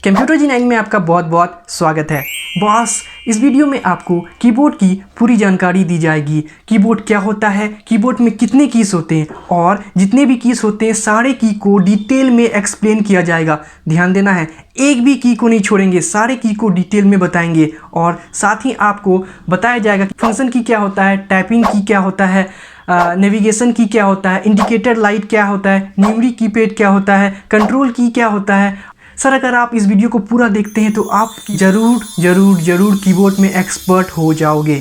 Computer जी9 में आपका बहुत बहुत स्वागत है। बॉस, इस वीडियो में आपको कीबोर्ड की पूरी जानकारी दी जाएगी। कीबोर्ड क्या होता है, कीबोर्ड में कितने कीज होते हैं और जितने भी कीज होते हैं सारे की को डिटेल में एक्सप्लेन किया जाएगा। ध्यान देना है, एक भी की को नहीं छोड़ेंगे, सारे की को डिटेल में बताएंगे। और साथ ही आपको बताया जाएगा कि फंक्शन की क्या होता है, टाइपिंग की क्या होता है, नेविगेशन की क्या होता है, इंडिकेटर लाइट क्या होता है, न्यूमरिक कीपैड क्या होता है, कंट्रोल की क्या होता है। सर, अगर आप इस वीडियो को पूरा देखते हैं तो आप जरूर जरूर जरूर कीबोर्ड में एक्सपर्ट हो जाओगे।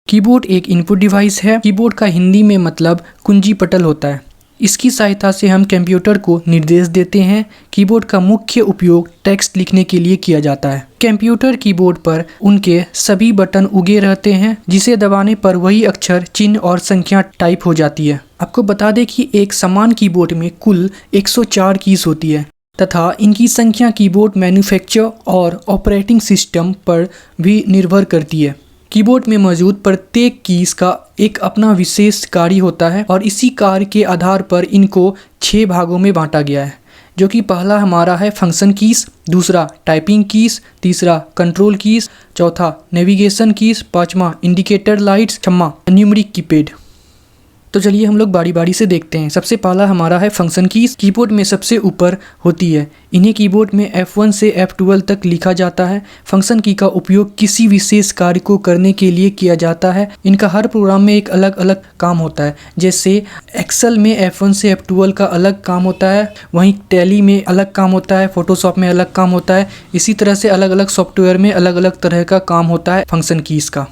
कीबोर्ड एक इनपुट डिवाइस है। कीबोर्ड का हिंदी में मतलब कुंजी पटल होता है। इसकी सहायता से हम कंप्यूटर को निर्देश देते हैं। कीबोर्ड का मुख्य उपयोग टेक्स्ट लिखने के लिए किया जाता है। कंप्यूटर कीबोर्ड पर उनके सभी बटन उगे रहते हैं, जिसे दबाने पर वही अक्षर, चिन्ह और संख्या टाइप हो जाती है। आपको बता दें कि एक समान कीबोर्ड में कुल 104 कीज होती है तथा इनकी संख्या कीबोर्ड मैन्युफैक्चरर और ऑपरेटिंग सिस्टम पर भी निर्भर करती है। कीबोर्ड में मौजूद प्रत्येक कीज का एक अपना विशेष कार्य होता है और इसी कार्य के आधार पर इनको 6 भागों में बांटा गया है, जो कि पहला हमारा है फंक्शन कीज, दूसरा टाइपिंग कीज, तीसरा कंट्रोल कीज, चौथा नेविगेशन कीज, पांचवा इंडिकेटर लाइट्स, छठवां न्यूमरिक कीपैड। तो चलिए हम लोग बारी बारी से देखते हैं। सबसे पहला हमारा है फंक्शन कीज। कीबोर्ड में सबसे ऊपर होती है। इन्हें कीबोर्ड में F1 से F12 तक लिखा जाता है। फंक्शन की का उपयोग किसी विशेष कार्य को करने के लिए किया जाता है। इनका हर प्रोग्राम में एक अलग अलग काम होता है। जैसे एक्सेल में F1 से F12 का अलग काम होता है, वहीं टैली में अलग काम होता है, फोटोशॉप में अलग काम होता है। इसी तरह से अलग अलग सॉफ्टवेयर में अलग अलग तरह का काम होता है फंक्शन कीज का।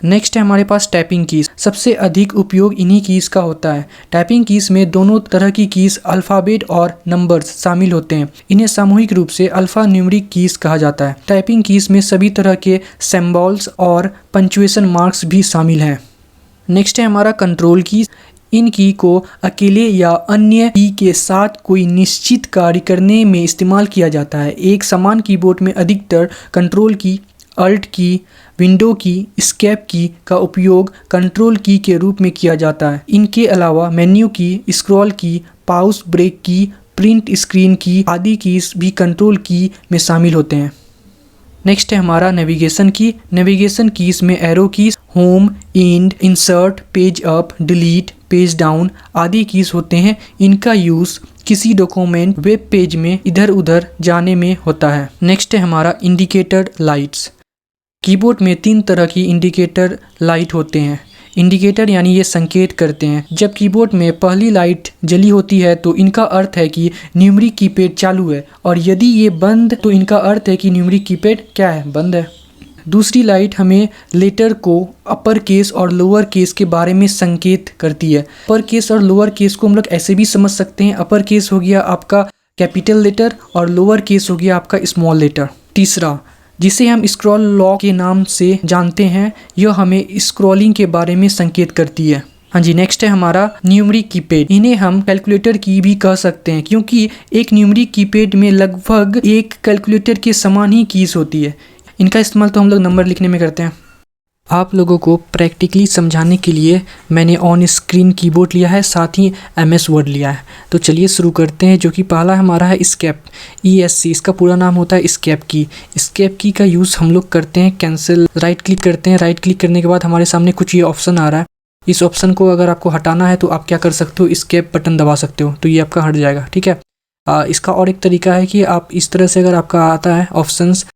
नेक्स्ट है हमारे पास टाइपिंग कीज। सबसे अधिक उपयोग इन्हीं कीज का होता है। टाइपिंग कीज में दोनों तरह की कीज अल्फ़ाबेट और नंबर्स शामिल होते हैं। इन्हें सामूहिक रूप से अल्फ़ा न्यूमरिक कीज कहा जाता है। टाइपिंग कीज में सभी तरह के सिंबल्स और पंक्चुएशन मार्क्स भी शामिल हैं। नेक्स्ट है हमारा कंट्रोल कीज। इन की को अकेले या अन्य की के साथ कोई निश्चित कार्य करने में इस्तेमाल किया जाता है। एक समान कीबोर्ड में अधिकतर कंट्रोल की, अल्ट की, विंडो की, एस्केप की का उपयोग कंट्रोल की के रूप में किया जाता है। इनके अलावा मेन्यू की, स्क्रॉल की, पाउस ब्रेक की, प्रिंट स्क्रीन की आदि कीज भी कंट्रोल की में शामिल होते हैं। नेक्स्ट है हमारा नेविगेशन की। नेविगेशन कीज में arrow keys, home, and, insert, page up, delete, page down आदि कीज होते हैं। इनका यूज़ किसी डॉक्यूमेंट, वेब पेज में इधर उधर जाने में होता है। नेक्स्ट है हमारा इंडिकेटर लाइट्स। कीबोर्ड में 3 तरह की इंडिकेटर लाइट होते हैं। इंडिकेटर यानी ये संकेत करते हैं। जब कीबोर्ड में पहली लाइट जली होती है तो इनका अर्थ है कि न्यूमरिक कीपैड चालू है, और यदि ये बंद तो इनका अर्थ है कि न्यूमरिक कीपैड क्या है, बंद है। दूसरी लाइट हमें लेटर को अपर केस और लोअर केस के बारे में संकेत करती है। अपर केस और लोअर केस को हम लोग ऐसे भी समझ सकते हैं। अपर केस हो गया आपका कैपिटल लेटर और लोअर केस हो गया आपका स्मॉल लेटर। तीसरा, जिसे हम स्क्रॉल लॉक के नाम से जानते हैं, यह हमें स्क्रॉलिंग के बारे में संकेत करती है। हाँ जी, नेक्स्ट है हमारा न्यूमरिक कीपैड। इन्हें हम कैलकुलेटर की भी कह सकते हैं, क्योंकि एक न्यूमरिक कीपैड में लगभग एक कैलकुलेटर के समान ही कीज होती है। इनका इस्तेमाल तो हम लोग नंबर लिखने में करते हैं। आप लोगों को प्रैक्टिकली समझाने के लिए मैंने ऑन स्क्रीन कीबोर्ड लिया है, साथ ही MS वर्ड लिया है। तो चलिए शुरू करते हैं। जो कि पहला हमारा है एस्केप, ESC। इसका पूरा नाम होता है एस्केप की। एस्केप की का यूज़ हम लोग करते हैं कैंसिल, राइट क्लिक करते हैं। राइट क्लिक करने के बाद हमारे सामने कुछ ये ऑप्शन आ रहा है। इस ऑप्शन को अगर आपको हटाना है तो आप क्या कर सकते हो, एस्केप बटन दबा सकते हो, तो ये आपका हट जाएगा। ठीक है। इसका और एक तरीका है कि आप इस तरह से, अगर आपका आता है ऑप्शंस,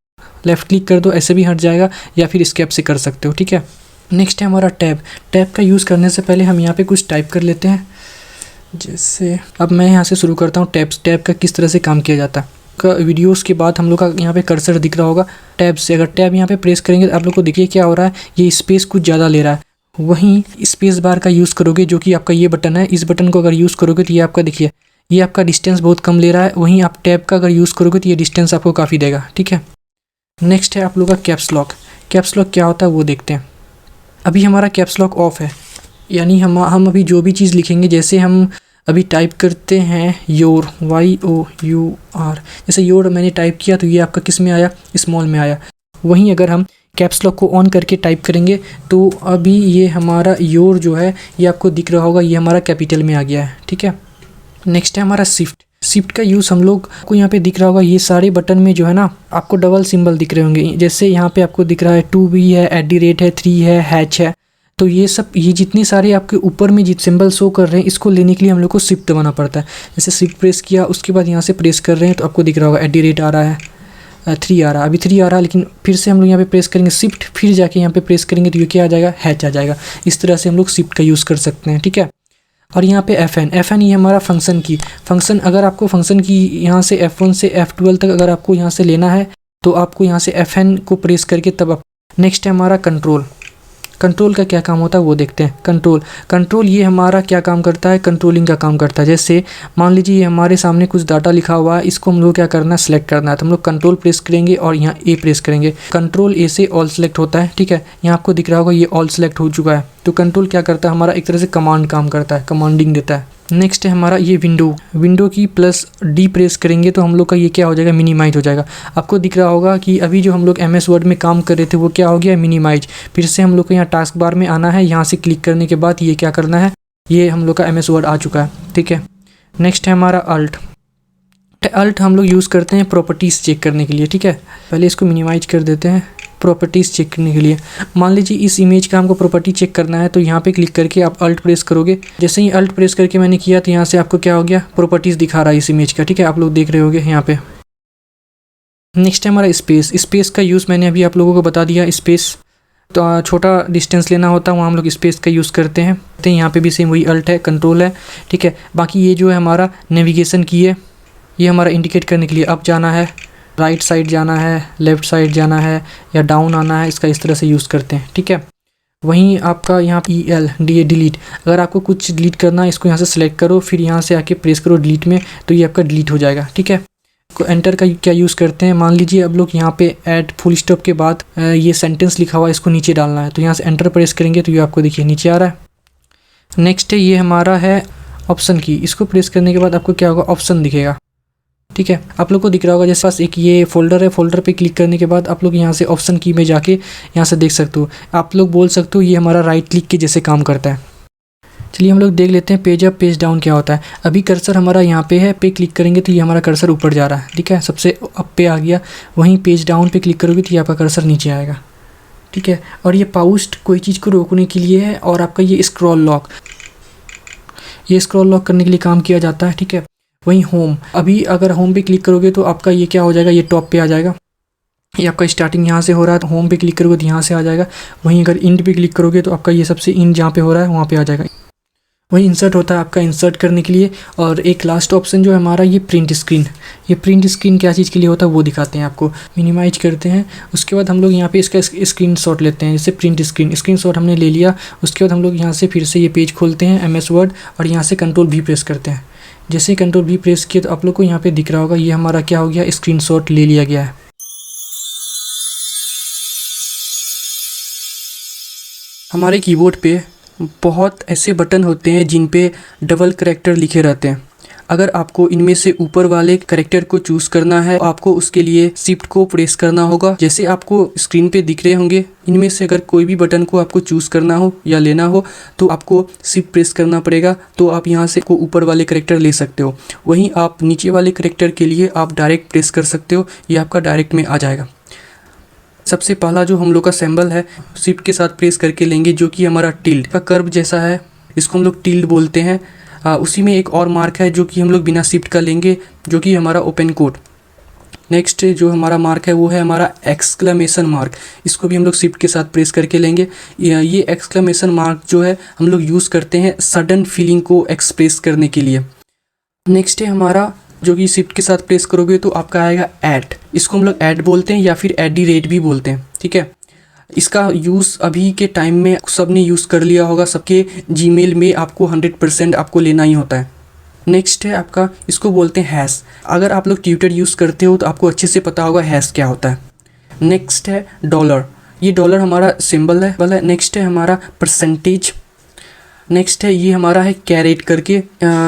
लेफ़्ट क्लिक कर दो, ऐसे भी हट जाएगा, या फिर एस्केप से कर सकते हो। ठीक है। नेक्स्ट है हमारा टैब। टैब का यूज़ करने से पहले हम यहाँ पे कुछ टाइप कर लेते हैं। जैसे अब मैं यहाँ से शुरू करता हूँ। टैब का किस तरह से काम किया जाता है का वीडियोस के बाद हम लोग का यहाँ पे कर्सर दिख रहा होगा। टैब से अगर टैब यहाँ पे प्रेस करेंगे तो आप लोग को देखिए क्या हो रहा है, ये स्पेस कुछ ज़्यादा ले रहा है। वहीं स्पेस बार का यूज़ करोगे, जो कि आपका ये बटन है, इस बटन को अगर यूज़ करोगे तो ये आपका देखिए, ये आपका डिस्टेंस बहुत कम ले रहा है। वहीं आप टैब का अगर यूज़ करोगे तो ये डिस्टेंस आपको काफ़ी देगा। ठीक है। नेक्स्ट है आप लोग का कैप्स लॉक। कैप्स लॉक क्या होता है वो देखते हैं। अभी हमारा कैप्स लॉक ऑफ है, यानी हम अभी जो भी चीज़ लिखेंगे, जैसे हम अभी टाइप करते हैं योर, YOUR, जैसे योर मैंने टाइप किया तो ये आपका किस में आया, स्मॉल में आया। वहीं अगर हम कैप्स लॉक को ऑन करके टाइप करेंगे तो अभी ये हमारा योर जो है ये आपको दिख रहा होगा, ये हमारा कैपिटल में आ गया है। ठीक है, नेक्स्ट है हमारा शिफ्ट। शिफ्ट का यूज़ हम लोग को यहाँ पे दिख रहा होगा, ये सारे बटन में जो है ना आपको डबल सिंबल दिख रहे होंगे। जैसे यहाँ पे आपको दिख रहा है 2B है, @ है, 3 है, हैच है। तो ये सब, ये जितने सारे आपके ऊपर में जित सिंबल शो कर रहे हैं, इसको लेने के लिए हम लोग को शिफ्ट दबाना पड़ता है। जैसे शिफ्ट प्रेस किया, उसके बाद यहाँ से प्रेस कर रहे हैं तो आपको दिख रहा होगा @ आ रहा है, 3 आ रहा है, अभी 3 आ रहा है, लेकिन फिर से हम लोग यहाँ पे प्रेस करेंगे शिफ्ट, फिर जाके यहाँ पे प्रेस करेंगे तो ये क्या आ जाएगा, हैच आ जाएगा। इस तरह से हम लोग शिफ्ट का यूज़ कर सकते हैं। ठीक है, और यहाँ पे FN ये हमारा फंक्शन की, फंक्शन अगर आपको फंक्शन की यहाँ से F1 से F12 तक अगर आपको यहाँ से लेना है तो आपको यहाँ से FN को प्रेस करके तब आप। नेक्स्ट है हमारा कंट्रोल। कंट्रोल का क्या काम होता है वो देखते हैं। कंट्रोल ये हमारा क्या काम करता है, कंट्रोलिंग का काम करता है। जैसे मान लीजिए ये हमारे सामने कुछ डाटा लिखा हुआ है, इसको हम लोग क्या करना है, सेलेक्ट करना है। तो हम लोग कंट्रोल प्रेस करेंगे और यहाँ A प्रेस करेंगे, कंट्रोल A से ऑल सेलेक्ट होता है। ठीक है, यहाँ आपको दिख रहा होगा ये ऑल सेलेक्ट हो चुका है। तो कंट्रोल क्या करता है, हमारा एक तरह से कमांड काम करता है, कमांडिंग देता है। नेक्स्ट है हमारा ये विंडो की +D प्रेस करेंगे तो हम लोग का ये क्या हो जाएगा, मिनिमाइज हो जाएगा। आपको दिख रहा होगा कि अभी जो हम लोग MS वर्ड में काम कर रहे थे वो क्या हो गया, मिनिमाइज। फिर से हम लोग को यहाँ टास्क बार में आना है, यहाँ से क्लिक करने के बाद ये क्या करना है, ये हम लोग का MS वर्ड आ चुका है। ठीक है, नेक्स्ट है हमारा अल्ट हम लोग यूज़ करते हैं प्रॉपर्टीज़ चेक करने के लिए। ठीक है, पहले इसको मिनिमाइज कर देते हैं। प्रॉपर्टीज़ चेक करने के लिए मान लीजिए इस इमेज का हमको प्रॉपर्टी चेक करना है तो यहाँ पे क्लिक करके आप अल्ट प्रेस करोगे। जैसे ही अल्ट प्रेस करके मैंने किया तो यहाँ से आपको क्या हो गया, प्रॉपर्टीज़ दिखा रहा है इस इमेज का। ठीक है, आप लोग देख रहे होगे यहाँ पे। नेक्स्ट है हमारा स्पेस का यूज़ मैंने अभी आप लोगों को बता दिया। स्पेस तो छोटा डिस्टेंस लेना होता है, वहाँ हम लोग स्पेस का यूज़ करते हैं। तो यहाँ पे भी सेम वही अल्ट है, कंट्रोल है। ठीक है, बाकी ये जो है हमारा नेविगेशन की है, ये हमारा इंडिकेट करने के लिए अप जाना है, राइट साइड जाना है, लेफ़्ट साइड जाना है या डाउन आना है, इसका इस तरह से यूज़ करते हैं। ठीक है, वहीं आपका यहाँ EL डिलीट, अगर आपको कुछ डिलीट करना है इसको यहाँ से सेलेक्ट करो, फिर यहाँ से आके प्रेस करो डिलीट में तो ये आपका डिलीट हो जाएगा। ठीक है, को एंटर का क्या यूज़ करते हैं, मान लीजिए अब लोग यहाँ पे ऐड फुल स्टॉप के बाद ये सेंटेंस लिखा हुआ है, इसको नीचे डालना है तो यहाँ से एंटर प्रेस करेंगे तो ये आपको देखिए नीचे आ रहा है। नेक्स्ट है ये हमारा है ऑप्शन की, इसको प्रेस करने के बाद आपको क्या होगा, ऑप्शन दिखेगा। ठीक है, आप लोग को दिख रहा होगा जैसे पास एक ये फोल्डर है, फोल्डर पे क्लिक करने के बाद आप लोग यहाँ से ऑप्शन की में जाके यहाँ से देख सकते हो। आप लोग बोल सकते हो ये हमारा राइट क्लिक के जैसे काम करता है। चलिए हम लोग देख लेते हैं पेज अप पेज डाउन क्या होता है। अभी कर्सर हमारा यहाँ पे है, पे क्लिक करेंगे तो ये हमारा कर्सर ऊपर जा रहा है। ठीक है, सबसे अप पे आ गया। वहीं पेज डाउन पे क्लिक करोगे तो ये आपका कर्सर नीचे आएगा। ठीक है, और ये पाउस्ट कोई चीज़ को रोकने के लिए है, और आपका ये स्क्रॉल लॉक, ये स्क्रॉल लॉक करने के लिए काम किया जाता है। ठीक है, वहीं होम, अभी अगर होम पे क्लिक करोगे तो आपका ये क्या हो जाएगा, ये टॉप पे आ जाएगा। ये आपका स्टार्टिंग यहाँ से हो रहा है तो होम पे क्लिक करोगे तो यहाँ से आ जाएगा। वहीं अगर इंड पे क्लिक करोगे तो आपका ये सबसे इंड जहाँ पे हो रहा है वहाँ पे आ जाएगा। वहीं इंसर्ट होता है आपका इंसर्ट करने के लिए। और एक लास्ट ऑप्शन जो है हमारा ये प्रिंट स्क्रीन, ये प्रिंट स्क्रीन क्या चीज़ के लिए होता है वो दिखाते हैं आपको। मिनिमाइज करते हैं, उसके बाद हम लोग यहाँ पे इसका स्क्रीनशॉट लेते हैं। जैसे प्रिंट स्क्रीनशॉट हमने ले लिया, उसके बाद हम लोग यहाँ से फिर से ये पेज खोलते हैं MS वर्ड और यहाँ से कंट्रोल V प्रेस करते हैं। जैसे कंट्रोल V प्रेस किया तो आप लोग को यहाँ पे दिख रहा होगा ये हमारा क्या हो गया, स्क्रीनशॉट ले लिया गया है। हमारे कीबोर्ड पे बहुत ऐसे बटन होते हैं जिन पे डबल कैरेक्टर लिखे रहते हैं। अगर आपको इनमें से ऊपर वाले कैरेक्टर को चूज़ करना है तो आपको उसके लिए शिफ्ट को प्रेस करना होगा। जैसे आपको स्क्रीन पे दिख रहे होंगे, इनमें से अगर कोई भी बटन को आपको चूज़ करना हो या लेना हो तो आपको शिफ्ट प्रेस करना पड़ेगा। तो आप यहाँ से को ऊपर वाले कैरेक्टर ले सकते हो। वहीं आप नीचे वाले कैरेक्टर के लिए आप डायरेक्ट प्रेस कर सकते हो, ये आपका डायरेक्ट में आ जाएगा। सबसे पहला जो हम लोग का सिंबल है शिफ्ट के साथ प्रेस करके लेंगे, जो कि हमारा टिल्ड का कर्व जैसा है, इसको हम लोग टिल्ड बोलते हैं। उसी में एक और मार्क है जो कि हम लोग बिना शिफ्ट का लेंगे, जो कि हमारा ओपन कोड। नेक्स्ट जो हमारा मार्क है वो है हमारा एक्सक्लेमेशन मार्क, इसको भी हम लोग शिफ्ट के साथ प्रेस करके लेंगे। ये एक्सक्लेमेशन मार्क जो है हम लोग यूज़ करते हैं सडन फीलिंग को एक्सप्रेस करने के लिए। नेक्स्ट है हमारा जो कि शिफ्ट के साथ प्रेस करोगे तो आपका आएगा ऐड, इसको हम लोग ऐड बोलते हैं या फिर @ भी बोलते हैं। ठीक है, इसका यूज़ अभी के टाइम में सब ने यूज़ कर लिया होगा, सबके जीमेल में आपको 100% आपको लेना ही होता है। नेक्स्ट है आपका, इसको बोलते हैं हैश। अगर आप लोग ट्विटर यूज़ करते हो तो आपको अच्छे से पता होगा हैश क्या होता है। नेक्स्ट है डॉलर, ये डॉलर हमारा सिंबल है। नेक्स्ट है हमारा परसेंटेज, नेक्स्ट है ये हमारा है कैरेट करके।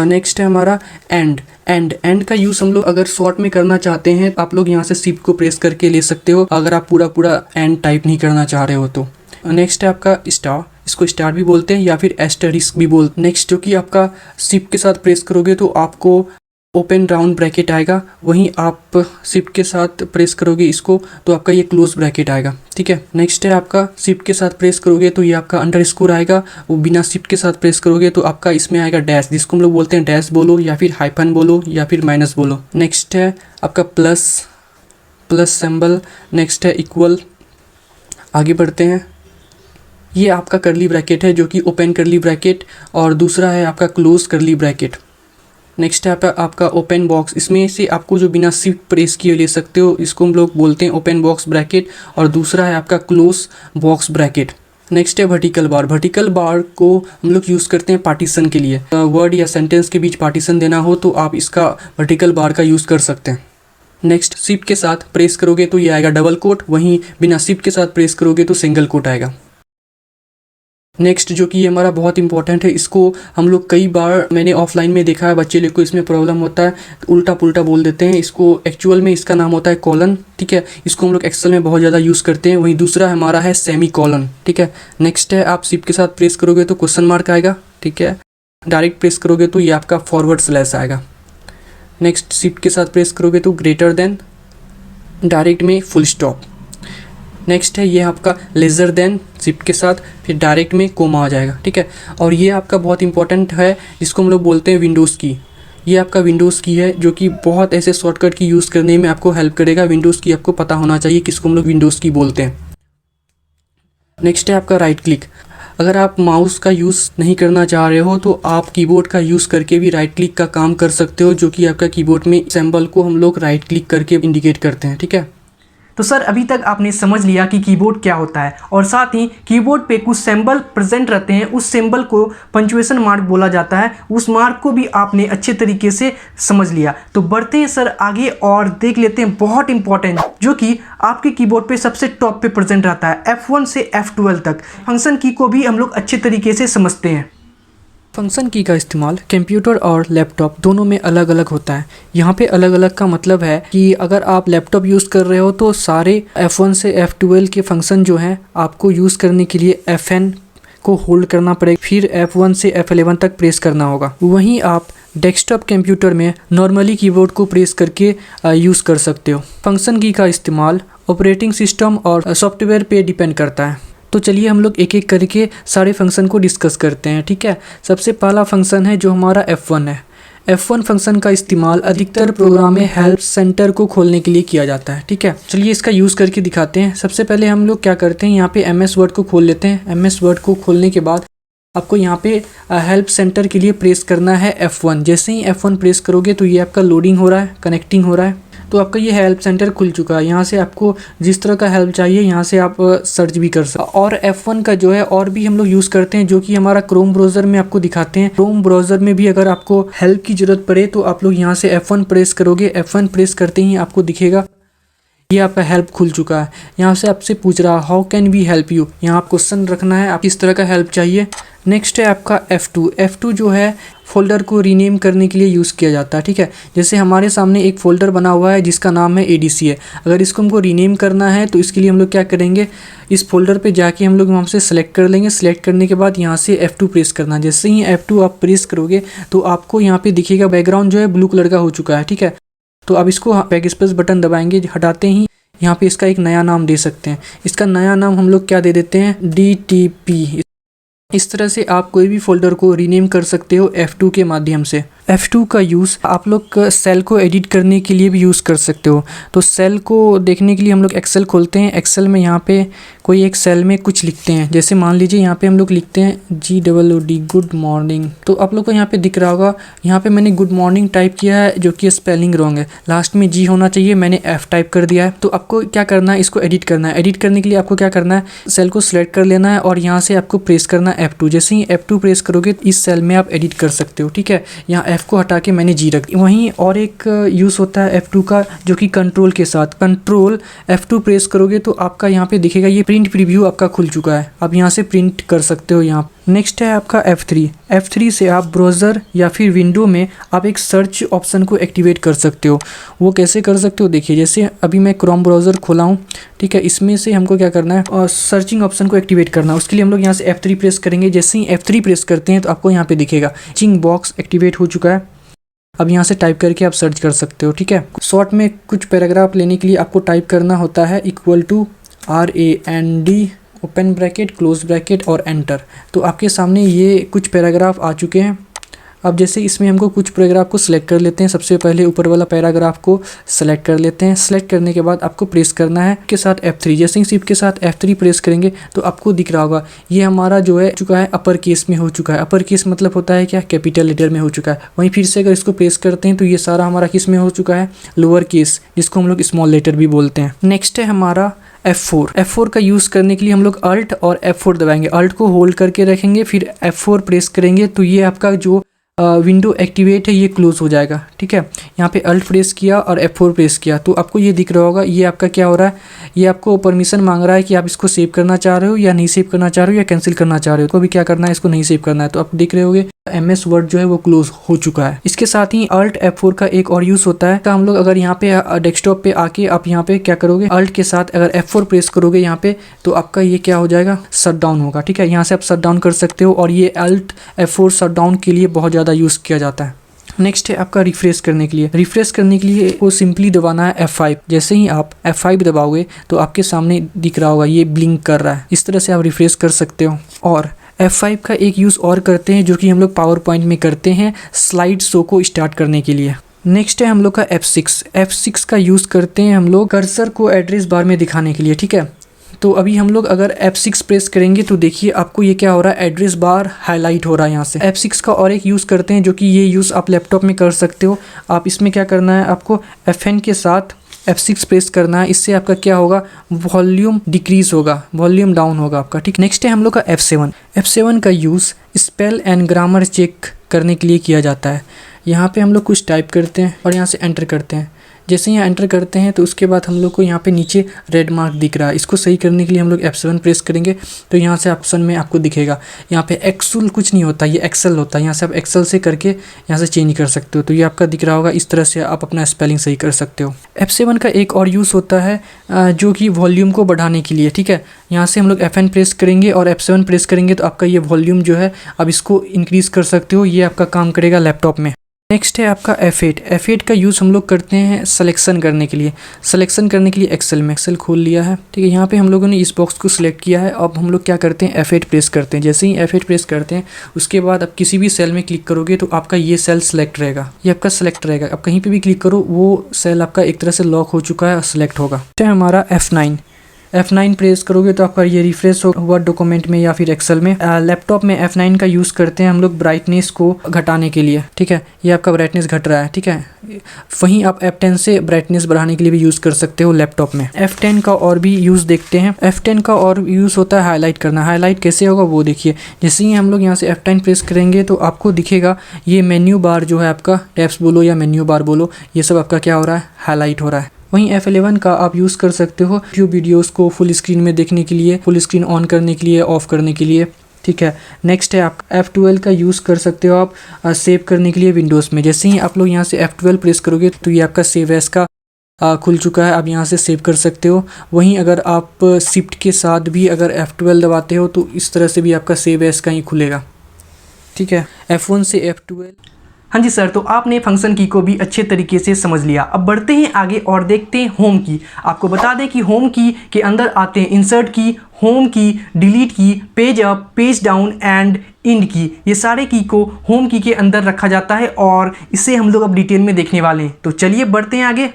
नेक्स्ट है हमारा एंड का यूज़ हम लोग अगर शॉर्ट में करना चाहते हैं आप लोग यहाँ से शिफ्ट को प्रेस करके ले सकते हो, अगर आप पूरा एंड टाइप नहीं करना चाह रहे हो तो। नेक्स्ट है आपका स्टार, इसको स्टार भी बोलते हैं या फिर एस्टरिस्क भी बोलते हैं। नेक्स्ट जो कि आपका शिफ्ट के साथ प्रेस करोगे तो आपको ओपन राउंड ब्रैकेट आएगा, वहीं आप शिफ्ट के साथ प्रेस करोगे इसको तो आपका ये क्लोज ब्रैकेट आएगा, ठीक है। नेक्स्ट है आपका शिफ्ट के साथ प्रेस करोगे तो ये आपका अंडरस्कोर आएगा, वो बिना शिफ्ट के साथ प्रेस करोगे तो आपका इसमें आएगा डैश, जिसको हम लोग बोलते हैं डैश बोलो या फिर हाइफन बोलो या फिर माइनस बोलो। नेक्स्ट है आपका प्लस सिंबल। नेक्स्ट है इक्वल। आगे बढ़ते हैं, ये आपका करली ब्रैकेट है जो कि ओपन करली ब्रैकेट, और दूसरा है आपका क्लोज करली ब्रैकेट। नेक्स्ट है आपका ओपन बॉक्स, इसमें से आपको जो बिना शिफ्ट प्रेस किए ले सकते हो, इसको हम लोग बोलते हैं ओपन बॉक्स ब्रैकेट, और दूसरा है आपका क्लोज बॉक्स ब्रैकेट। नेक्स्ट है वर्टिकल बार। वर्टिकल बार को हम लोग यूज़ करते हैं पार्टीशन के लिए, वर्ड या सेंटेंस के बीच पार्टीशन देना हो तो आप इसका वर्टिकल बार का यूज़ कर सकते हैं। नेक्स्ट शिफ्ट के साथ प्रेस करोगे तो ये आएगा डबल कोट, वहीं बिना शिफ्ट के साथ प्रेस करोगे तो सिंगल कोट आएगा। नेक्स्ट जो कि हमारा बहुत इंपॉर्टेंट है, इसको हम लोग कई बार मैंने ऑफलाइन में देखा है बच्चे लोग को इसमें प्रॉब्लम होता है, उल्टा पुल्टा बोल देते हैं इसको। एक्चुअल में इसका नाम होता है कॉलन, ठीक है। इसको हम लोग एक्सेल में बहुत ज़्यादा यूज़ करते हैं। वहीं दूसरा हमारा है सेमी कॉलन, ठीक है। नेक्स्ट है आप शिफ्ट के साथ प्रेस करोगे तो क्वेश्चन मार्क आएगा, ठीक है। डायरेक्ट प्रेस करोगे तो ये आपका फॉरवर्ड स्लैश आएगा। नेक्स्ट शिफ्ट के साथ प्रेस करोगे तो ग्रेटर देन, डायरेक्ट में फुल स्टॉप। नेक्स्ट है ये आपका लेजर देन, शिफ्ट के साथ फिर डायरेक्ट में कोमा आ जाएगा, ठीक है। और ये आपका बहुत इंपॉर्टेंट है, जिसको हम लोग बोलते हैं विंडोज़ की। ये आपका विंडोज़ की है जो कि बहुत ऐसे शॉर्टकट की यूज़ करने में आपको हेल्प करेगा। विंडोज़ की आपको पता होना चाहिए किसको हम लोग विंडोज़ की बोलते हैं। नेक्स्ट है आपका राइट क्लिक। अगर आप माउस का यूज़ नहीं करना चाह रहे हो तो आप कीबोर्ड का यूज़ करके भी राइट क्लिक का काम कर सकते हो, जो कि आपका कीबोर्ड में सिंबल को हम लोग राइट क्लिक करके इंडिकेट करते हैं, ठीक है। तो सर अभी तक आपने समझ लिया कि कीबोर्ड क्या होता है, और साथ ही कीबोर्ड पे कुछ सिंबल प्रेजेंट रहते हैं, उस सिंबल को पंक्चुएशन मार्क बोला जाता है। उस मार्क को भी आपने अच्छे तरीके से समझ लिया। तो बढ़ते हैं सर आगे और देख लेते हैं बहुत इंपॉर्टेंट, जो कि आपके कीबोर्ड पे सबसे टॉप पे प्रेजेंट रहता है, F1 से F12 तक। फंक्शन की को भी हम लोग अच्छे तरीके से समझते हैं। फंक्शन की का इस्तेमाल कंप्यूटर और लैपटॉप दोनों में अलग अलग होता है। यहाँ पे अलग अलग का मतलब है कि अगर आप लैपटॉप यूज़ कर रहे हो तो सारे F1 से F12 के फंक्शन जो हैं आपको यूज़ करने के लिए Fn को होल्ड करना पड़ेगा, फिर F1 से F11 तक प्रेस करना होगा। वहीं आप डेस्कटॉप कंप्यूटर में नॉर्मली कीबोर्ड को प्रेस करके यूज़ कर सकते हो। फंक्शन की का इस्तेमाल ऑपरेटिंग सिस्टम और सॉफ्टवेयर पे डिपेंड करता है। तो चलिए हम लोग एक एक करके सारे फंक्शन को डिस्कस करते हैं, ठीक है। सबसे पहला फंक्शन है जो हमारा F1 है। F1 फंक्शन का इस्तेमाल अधिकतर प्रोग्राम में हेल्प सेंटर को खोलने के लिए किया जाता है, ठीक है। चलिए इसका यूज़ करके दिखाते हैं। सबसे पहले हम लोग क्या करते हैं, यहाँ पे MS वर्ड को खोल लेते हैं। MS वर्ड को खोलने के बाद आपको यहाँ पे हेल्प सेंटर के लिए प्रेस करना है F1। जैसे ही F1 प्रेस करोगे तो ये आपका लोडिंग हो रहा है, कनेक्टिंग हो रहा है, तो आपका ये हेल्प सेंटर खुल चुका है। यहाँ से आपको जिस तरह का हेल्प चाहिए यहाँ से आप सर्च भी कर सकते। और F1 का जो है और भी हम लोग यूज़ करते हैं, जो कि हमारा क्रोम ब्राउज़र में आपको दिखाते हैं। क्रोम ब्राउज़र में भी अगर आपको हेल्प की ज़रूरत पड़े तो आप लोग यहाँ से F1 प्रेस करोगे। F1 प्रेस करते ही आपको दिखेगा ये आपका हेल्प खुल चुका है। यहाँ से आपसे पूछ रहा how can we help you, यहाँ आप क्वेश्चन रखना है आप किस तरह का हेल्प चाहिए। नेक्स्ट है आपका F2। F2 जो है फ़ोल्डर को रीनेम करने के लिए यूज़ किया जाता है, ठीक है। जैसे हमारे सामने एक फ़ोल्डर बना हुआ है जिसका नाम है ADC है। अगर इसको हमको रीनेम करना है तो इसके लिए हम लोग क्या करेंगे, इस फोल्डर पे जाके हम लोग वहाँ से सेलेक्ट कर लेंगे। सेलेक्ट करने के बाद यहाँ से F2 प्रेस करना। जैसे ही F2 आप प्रेस करोगे तो आपको यहाँ पे दिखेगा बैकग्राउंड जो है ब्लू कलर का हो चुका है, ठीक है। तो अब इसको बैक स्पेस बटन दबाएंगे, हटाते ही यहाँ पे इसका एक नया नाम दे सकते हैं। इसका नया नाम हम लोग क्या दे देते हैं, DTP। इस तरह से आप कोई भी फोल्डर को रीनेम कर सकते हो F2 के माध्यम से। F2 का यूज़ आप लोग सेल को एडिट करने के लिए भी यूज़ कर सकते हो। तो सेल को देखने के लिए हम लोग एक्सेल खोलते हैं। एक्सेल में यहाँ पे कोई एक सेल में कुछ लिखते हैं। जैसे मान लीजिए यहाँ पे हम लोग लिखते हैं GOOD गुड मॉर्निंग। तो आप लोग को यहाँ पे दिख रहा होगा, यहाँ पे मैंने गुड मॉर्निंग टाइप किया है जो कि स्पेलिंग रॉन्ग है, लास्ट में G होना चाहिए, मैंने F टाइप कर दिया है। तो आपको क्या करना है, इसको एडिट करना है। एडिट करने के लिए आपको क्या करना है, सेल को सिलेक्ट कर लेना है और यहाँ से आपको प्रेस करना है F2। जैसे ही F2 प्रेस करोगे इस सेल में आप एडिट कर सकते हो, ठीक है। यहाँ F को हटा के मैंने G रख दिया। वहीं और एक यूज़ होता है F2 का जो कि कंट्रोल के साथ। कंट्रोल F2 प्रेस करोगे तो आपका यहाँ पे दिखेगा ये प्रिंट प्रीव्यू आपका खुल चुका है। आप यहाँ से प्रिंट कर सकते हो यहाँ। नेक्स्ट है आपका F3। F3 से आप ब्राउज़र या फिर विंडो में आप एक सर्च ऑप्शन को एक्टिवेट कर सकते हो। वो कैसे कर सकते हो देखिए, जैसे अभी मैं क्रोम ब्राउज़र खोला हूँ, ठीक है, इसमें से हमको क्या करना है और सर्चिंग ऑप्शन को एक्टिवेट करना है। उसके लिए हम लोग यहाँ से F3 प्रेस करेंगे। जैसे ही F3 प्रेस करते हैं तो आपको यहाँ पे दिखेगा सर्चिंग बॉक्स एक्टिवेट हो चुका है। अब यहाँ से टाइप करके आप सर्च कर सकते हो, ठीक है। शॉर्ट में कुछ पैराग्राफ लेने के लिए आपको टाइप करना होता है =RAND open bracket close bracket और एंटर। तो आपके सामने ये कुछ पैराग्राफ आ चुके हैं। अब जैसे इसमें हमको कुछ पैराग्राफ को सिलेक्ट कर लेते हैं। सबसे पहले ऊपर वाला पैराग्राफ को सिलेक्ट कर लेते हैं। सिलेक्ट करने के बाद आपको प्रेस करना है के साथ F3। जैसे ही शिफ्ट के साथ F3 प्रेस करेंगे तो आपको दिख रहा होगा ये हमारा जो है चुका है अपर केस में हो चुका है। अपर केस मतलब होता है क्या, कैपिटल लेटर में हो चुका है। वहीं फिर से अगर इसको प्रेस करते हैं तो ये सारा हमारा किस में हो चुका है, लोअर केस, जिसको हम लोग स्मॉल लेटर भी बोलते हैं। नेक्स्ट है हमारा F4 का यूज़ करने के लिए हम लोग अल्ट और F4 दबाएंगे। अल्ट को होल्ड करके रखेंगे, फिर F4 प्रेस करेंगे तो ये आपका जो विंडो एक्टिवेट है ये क्लोज हो जाएगा, ठीक है। यहाँ पे अल्ट प्रेस किया और F4 प्रेस किया तो आपको ये दिख रहा होगा ये आपका क्या हो रहा है, ये आपको परमिशन मांग रहा है कि आप इसको सेव करना चाह रहे हो या नहीं सेव करना चाह रहे हो या कैंसिल करना चाह रहे हो। तो अभी क्या करना है, इसको नहीं सेव करना है। तो आप देख रहे होगे MS वर्ड जो है वो क्लोज हो चुका है। इसके साथ ही अल्ट F4 का एक और यूज़ होता है। तो हम लोग अगर यहाँ पे डेस्कटॉप पे आके आप यहाँ पे क्या करोगे, अल्ट के साथ अगर F4 प्रेस करोगे यहाँ पे तो आपका ये क्या हो जाएगा, शट डाउन होगा, ठीक है। यहाँ से आप शट डाउन कर सकते हो और ये अल्ट F4 शट डाउन के लिए बहुत ज़्यादा यूज़ किया जाता है। नेक्स्ट है आपका रिफ्रेश करने के लिए। रिफ्रेश करने के लिए वो सिंपली दबाना है F5। जैसे ही आप F5 दबाओगे तो आपके सामने दिख रहा होगा ये ब्लिंक कर रहा है। इस तरह से आप रिफ्रेश कर सकते हो। और F5 का एक यूज़ और करते हैं जो कि हम लोग पावर पॉइंट में करते हैं स्लाइड शो को स्टार्ट करने के लिए। नेक्स्ट है हम लोग का F6 का यूज़ करते हैं हम लोग कर्सर को एड्रेस बार में दिखाने के लिए, ठीक है। तो अभी हम लोग अगर F6 प्रेस करेंगे तो देखिए आपको ये क्या हो रहा है, एड्रेस बार हाईलाइट हो रहा है यहाँ से। F6 का और एक यूज़ करते हैं जो कि ये यूज़ आप लैपटॉप में कर सकते हो। आप इसमें क्या करना है, आपको FN के साथ F6 प्रेस करना है। इससे आपका क्या होगा, वॉल्यूम डिक्रीज होगा, वॉल्यूम डाउन होगा आपका, ठीक। नेक्स्ट है हम लोग का F7 का use spell and grammar check करने के लिए किया जाता है। यहाँ पे हम लोग कुछ टाइप करते हैं और यहाँ से एंटर करते हैं। जैसे ही एंटर करते हैं तो उसके बाद हम लोग को यहाँ पे नीचे रेड मार्क दिख रहा है। इसको सही करने के लिए हम लोग F7 प्रेस करेंगे तो यहाँ से ऑप्शन में आपको दिखेगा यहाँ पे एक्सेल कुछ नहीं होता, ये एक्सेल होता है। यहाँ से आप एक्सेल से करके यहाँ से चेंज कर सकते हो। तो ये आपका दिख रहा होगा, इस तरह से आप अपना स्पेलिंग सही कर सकते हो। F7 का एक और यूज़ होता है जो कि वॉल्यूम को बढ़ाने के लिए, ठीक है। यहाँ से हम लोग FN प्रेस करेंगे और F7 प्रेस करेंगे तो आपका ये वॉल्यूम जो है अब इसको इंक्रीज़ कर सकते हो। ये आपका काम करेगा लैपटॉप में। नेक्स्ट है आपका F8 का यूज़ हम लोग करते हैं सिलेक्शन करने के लिए। सिलेक्शन करने के लिए एक्सेल में, एक्सेल खोल लिया है, ठीक है। यहाँ पे हम लोगों ने इस बॉक्स को सिलेक्ट किया है। अब हम लोग क्या करते हैं, F8 प्रेस करते हैं। जैसे ही F8 प्रेस करते हैं उसके बाद आप किसी भी सेल में क्लिक करोगे तो आपका ये सेल सेलेक्ट रहेगा, ये आपका सेलेक्ट रहेगा। अब कहीं पर भी क्लिक करो वो सेल आपका एक तरह से लॉक हो चुका है और सिलेक्ट होगा। तो हमारा F9 प्रेस करोगे तो आपका ये रिफ्रेश होगा वर्ड डॉक्यूमेंट में या फिर एक्सेल में। लैपटॉप में F9 का यूज़ करते हैं हम लोग ब्राइटनेस को घटाने के लिए, ठीक है। ये आपका ब्राइटनेस घट रहा है, ठीक है। वहीं आप F10 से ब्राइटनेस बढ़ाने के लिए भी यूज़ कर सकते हो लैपटॉप में। F10 का और भी यूज़ देखते हैं। F10 का और यूज़ होता है हाईलाइट करना। हाईलाइट कैसे होगा वो देखिए। जैसे ही हम लोग यहाँ से F10 प्रेस करेंगे तो आपको दिखेगा ये मेन्यू बार जो है आपका, टैब्स बोलो या मेन्यू बार बोलो, ये सब आपका क्या हो रहा है, हाईलाइट हो रहा है। वहीं F11 का आप यूज़ कर सकते हो यूट्यूब वीडियोस को फुल स्क्रीन में देखने के लिए, फुल स्क्रीन ऑन करने के लिए, ऑफ करने के लिए, ठीक है। नेक्स्ट है आप F12 का यूज़ कर सकते हो आप सेव करने के लिए विंडोज़ में। जैसे ही आप लोग यहाँ से F12 प्रेस करोगे तो ये आपका सेव एज का खुल चुका है। आप यहाँ से सेव कर सकते हो। वहीं अगर आप शिफ्ट के साथ भी अगर F12 दबाते हो तो इस तरह से भी आपका सेव एज का ही खुलेगा, ठीक है। F1 से F12। हाँ जी सर, तो आपने फंक्शन की को भी अच्छे तरीके से समझ लिया। अब बढ़ते हैं आगे और देखते हैं होम की। आपको बता दें कि होम की के अंदर आते हैं इंसर्ट की, home key, delete key, page up, page down and end key. ये सारे की को होम की के अंदर रखा जाता है और इसे हम लोग अब डिटेल में देखने वाले हैं। तो चलिए बढ़ते हैं आगे।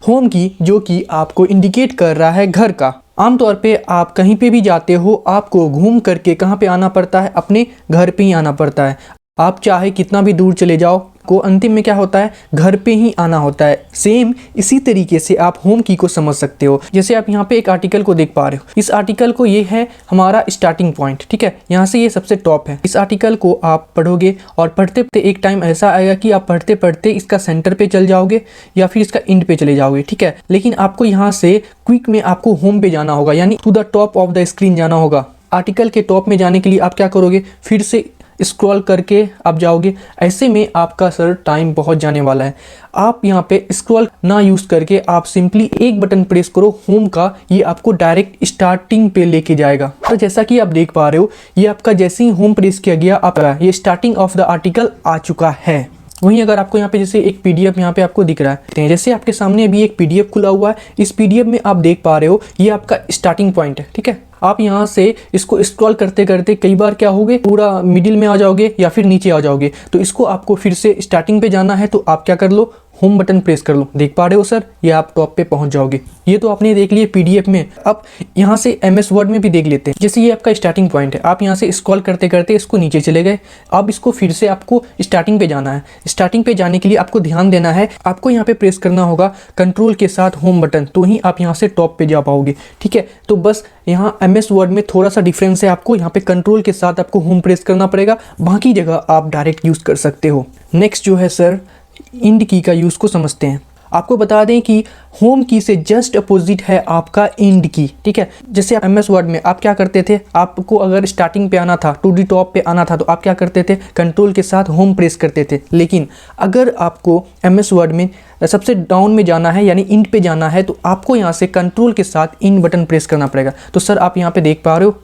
होम की जो कि आपको इंडिकेट कर रहा है घर का। आमतौर पे आप कहीं पे भी जाते हो आपको घूम करके कहाँ पे आना पड़ता है, अपने घर पे ही आना पड़ता है। आप चाहे कितना भी दूर चले जाओ को अंतिम में क्या होता है, घर पे ही आना होता है। सेम इसी तरीके से आप होम की को समझ सकते हो। जैसे आप यहाँ पे एक आर्टिकल को देख पा रहे हो। इस आर्टिकल को ये है हमारा स्टार्टिंग पॉइंट, ठीक है। यहाँ से ये सबसे टॉप है। इस आर्टिकल को आप पढ़ोगे और पढ़ते पढ़ते एक टाइम ऐसा आएगा कि आप पढ़ते पढ़ते इसका सेंटर पे चल जाओगे या फिर इसका एंड पे चले जाओगे, ठीक है। लेकिन आपको यहाँ से क्विक में आपको होम पे जाना होगा, यानी to the top of the screen जाना होगा। आर्टिकल के टॉप में जाने के लिए आप क्या करोगे, फिर से स्क्रॉल करके आप जाओगे। ऐसे में आपका सर टाइम बहुत जाने वाला है। आप यहाँ पे स्क्रॉल ना यूज़ करके आप सिंपली एक बटन प्रेस करो होम का, ये आपको डायरेक्ट स्टार्टिंग पे लेके जाएगा। तो जैसा कि आप देख पा रहे हो, ये आपका जैसे ही होम प्रेस किया गया आप ये स्टार्टिंग ऑफ द आर्टिकल आ चुका है। वहीं अगर आपको यहाँ पे जैसे एक पीडीएफ यहाँ पे आपको दिख रहा है, जैसे आपके सामने अभी एक पीडीएफ खुला हुआ है, इस पीडीएफ में आप देख पा रहे हो ये आपका स्टार्टिंग पॉइंट है, ठीक है। आप यहाँ से इसको स्क्रॉल करते करते कई बार क्या होगे, पूरा मिडिल में आ जाओगे या फिर नीचे आ जाओगे। तो इसको आपको फिर से स्टार्टिंग पे जाना है, तो आप क्या कर लो, होम बटन प्रेस कर लो। देख पा रहे हो सर, ये आप टॉप पे पहुंच जाओगे। ये तो आपने देख लिया पीडीएफ में। अब यहाँ से एमएस वर्ड में भी देख लेते हैं। जैसे ये आपका स्टार्टिंग पॉइंट है, आप यहाँ से स्क्रॉल करते करते इसको नीचे चले गए। अब इसको फिर से आपको स्टार्टिंग पे जाना है। स्टार्टिंग पे जाने के लिए आपको ध्यान देना है, आपको यहाँ पे प्रेस करना होगा कंट्रोल के साथ होम बटन, तो ही आप यहाँ से टॉप पे जा पाओगे, ठीक है। तो बस यहाँ एमएस वर्ड में थोड़ा सा डिफरेंस है, आपको यहाँ पे कंट्रोल के साथ आपको होम प्रेस करना पड़ेगा, बाकी जगह आप डायरेक्ट यूज़ कर सकते हो। नेक्स्ट जो है सर, इंड की का यूज़ को समझते हैं। आपको बता दें कि होम की से जस्ट अपोजिट है आपका इंड की, ठीक है। जैसे एमएस वर्ड में आप क्या करते थे, आपको अगर स्टार्टिंग पे आना था, टू डी टॉप पे आना था, तो आप क्या करते थे, कंट्रोल के साथ होम प्रेस करते थे। लेकिन अगर आपको एमएस वर्ड में सबसे डाउन में जाना है, यानी इंड पे जाना है, तो आपको यहाँ से कंट्रोल के साथ इंड बटन प्रेस करना पड़ेगा। तो सर आप यहाँ पे देख पा रहे हो,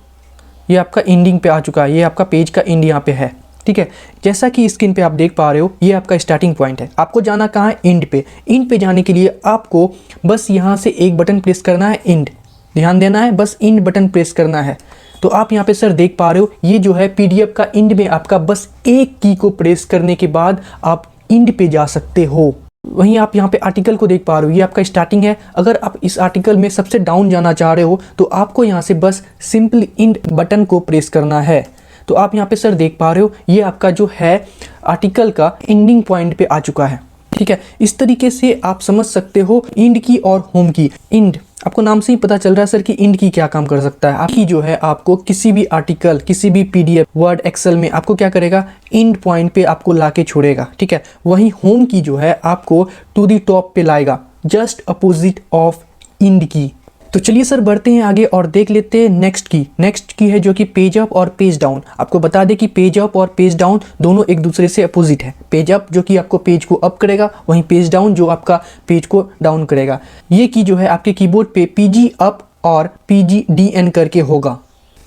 ये आपका इंडिंग पे आ चुका है, ये आपका पेज का इंड यहाँ पे है, ठीक है। जैसा कि स्क्रीन पे आप देख पा रहे हो, ये आपका स्टार्टिंग पॉइंट है। आपको जाना कहाँ है, इंड पे। इंड पे जाने के लिए आपको बस यहाँ से एक बटन प्रेस करना है, इंड, ध्यान देना है, बस इंड बटन प्रेस करना है। तो आप यहाँ पे सर देख पा रहे हो, ये जो है पीडीएफ का इंड में आपका बस एक की को प्रेस करने के बाद आप इंड पे जा सकते हो। वहीं आप यहाँ पे आर्टिकल को देख पा रहे हो, ये आपका स्टार्टिंग है। अगर आप इस आर्टिकल में सबसे डाउन जाना चाह रहे हो, तो आपको यहाँ से बस सिंपल इंड बटन को प्रेस करना है। तो आप यहाँ पे सर देख पा रहे हो, ये आपका जो है आर्टिकल का एंडिंग पॉइंट पे आ चुका है, ठीक है। इस तरीके से आप समझ सकते हो इंड की और होम की। इंड आपको नाम से ही पता चल रहा है सर कि इंड की क्या काम कर सकता है। आपकी जो है आपको किसी भी आर्टिकल, किसी भी पीडीएफ, वर्ड, एक्सेल में आपको क्या करेगा, इंड पॉइंट पे आपको लाके छोड़ेगा, ठीक है। वहीं होम की जो है आपको टू दी टॉप पे लाएगा, जस्ट अपोजिट ऑफ इंड की। तो चलिए सर बढ़ते हैं आगे और देख लेते हैं नेक्स्ट की। नेक्स्ट की है जो कि पेज अप और पेज डाउन। आपको बता दें कि पेज अप और पेज डाउन दोनों एक दूसरे से अपोजिट है। पेज अप जो कि आपको पेज को अप करेगा, वहीं पेज डाउन जो आपका पेज को डाउन करेगा। ये की जो है आपके कीबोर्ड पे पीजी अप और पीजी डीएन करके होगा।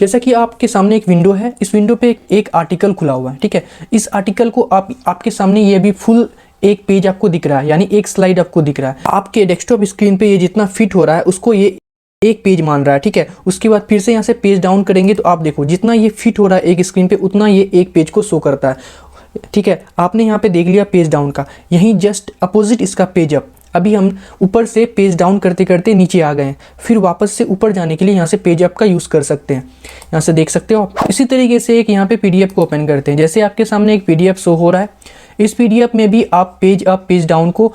जैसा कि आपके सामने एक विंडो है, इस विंडो पे एक आर्टिकल खुला हुआ है, ठीक है। इस आर्टिकल को आपके सामने ये भी फुल एक पेज आपको दिख रहा है, यानी एक स्लाइड आपको दिख रहा है। आपके डेस्कटॉप स्क्रीन पे ये जितना फिट हो रहा है उसको ये एक पेज मान रहा है, ठीक है। उसके बाद फिर से यहाँ से पेज डाउन करेंगे तो आप देखो जितना ये फिट हो रहा है एक स्क्रीन पे, उतना ये एक पेज को शो करता है, ठीक है। आपने यहाँ पे देख लिया पेज डाउन का, यहीं जस्ट अपोजिट इसका पेज अप। अभी हम ऊपर से पेज डाउन करते करते नीचे आ गए हैं, फिर वापस से ऊपर जाने के लिए यहाँ से पेज अप का यूज़ कर सकते हैं। यहाँ से देख सकते हो आप। इसी तरीके से एक यहाँ पे पीडीएफ को ओपन करते हैं। जैसे आपके सामने एक पीडीएफ शो हो रहा है, इस पीडीएफ में भी आप पेज अप पेज डाउन को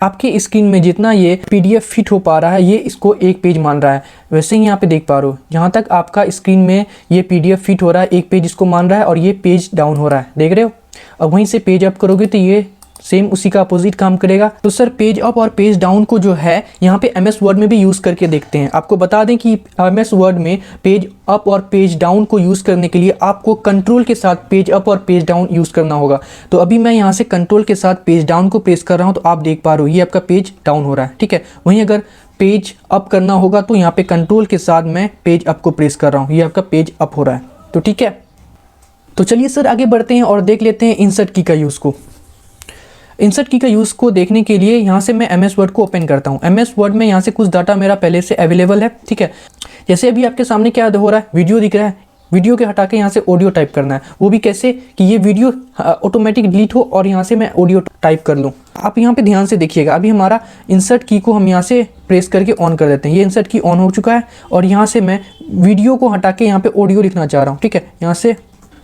आपके स्क्रीन में जितना ये पीडीएफ फिट हो पा रहा है, ये इसको एक पेज मान रहा है। वैसे ही यहाँ पे देख पा रहे हो, जहाँ तक आपका स्क्रीन में ये पीडीएफ फिट हो रहा है, एक पेज इसको मान रहा है और ये पेज डाउन हो रहा है, देख रहे हो। अब वहीं से पेज अप करोगे तो ये सेम उसी का अपोजिट काम करेगा। तो सर पेज अप और पेज डाउन को जो है यहाँ पे एमएस वर्ड में भी यूज़ करके देखते हैं। आपको बता दें कि एमएस वर्ड में पेज अप और पेज डाउन को यूज़ करने के लिए आपको कंट्रोल के साथ पेज अप और पेज डाउन यूज़ करना होगा। तो अभी मैं यहाँ से कंट्रोल के साथ पेज डाउन को प्रेस कर रहा हूँ, तो आप देख पा रहे हो ये आपका पेज डाउन हो रहा है, ठीक है। वहीं अगर पेज अप करना होगा तो यहाँ पे कंट्रोल के साथ मैं पेज अप को प्रेस कर रहा हूँ, ये आपका पेज अप हो रहा है, तो ठीक है। तो चलिए सर आगे बढ़ते हैं और देख लेते हैं इंसर्ट की का यूज़ को। इंसर्ट की का यूज़ को देखने के लिए यहाँ से मैं एमएस वर्ड को ओपन करता हूँ। एमएस वर्ड में यहाँ से कुछ डाटा मेरा पहले से अवेलेबल है, ठीक है। जैसे अभी आपके सामने क्या हो रहा है, वीडियो दिख रहा है, वीडियो के हटा के यहाँ से ऑडियो टाइप करना है। वो भी कैसे कि ये वीडियो ऑटोमेटिक डिलीट हो और यहाँ से मैं ऑडियो टाइप कर लूँ। आप यहाँ पे ध्यान से देखिएगा, अभी हमारा इंसर्ट की को हम यहाँ से प्रेस करके ऑन कर देते हैं। ये इंसर्ट की ऑन हो चुका है और यहाँ से मैं वीडियो को हटा के यहाँ पे ऑडियो लिखना चाह रहा हूँ, ठीक है। यहाँ से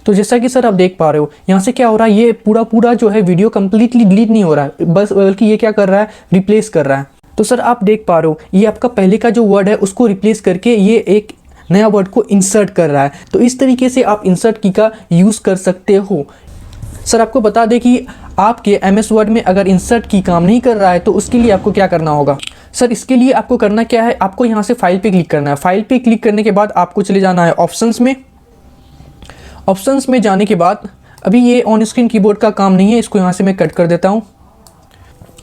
तो जैसा कि सर आप देख पा रहे हो, यहाँ से क्या हो रहा है, ये पूरा जो है वीडियो कंप्लीटली डिलीट नहीं हो रहा है, बस बल्कि ये क्या कर रहा है, रिप्लेस कर रहा है। तो सर आप देख पा रहे हो ये आपका पहले का जो वर्ड है उसको रिप्लेस करके ये एक नया वर्ड को इंसर्ट कर रहा है। तो इस तरीके से आप इंसर्ट की का यूज़ कर सकते हो। सर आपको बता दें कि आपके एमएस वर्ड में अगर इंसर्ट की काम नहीं कर रहा है तो उसके लिए आपको क्या करना होगा। सर इसके लिए आपको करना क्या है, आपको यहाँ से फाइल पे क्लिक करना है। फाइल पे क्लिक करने के बाद आपको चले जाना है ऑप्शंस में। ऑप्शंस में जाने के बाद अभी ये ऑन स्क्रीन कीबोर्ड का काम नहीं है, इसको यहाँ से मैं कट कर देता हूँ।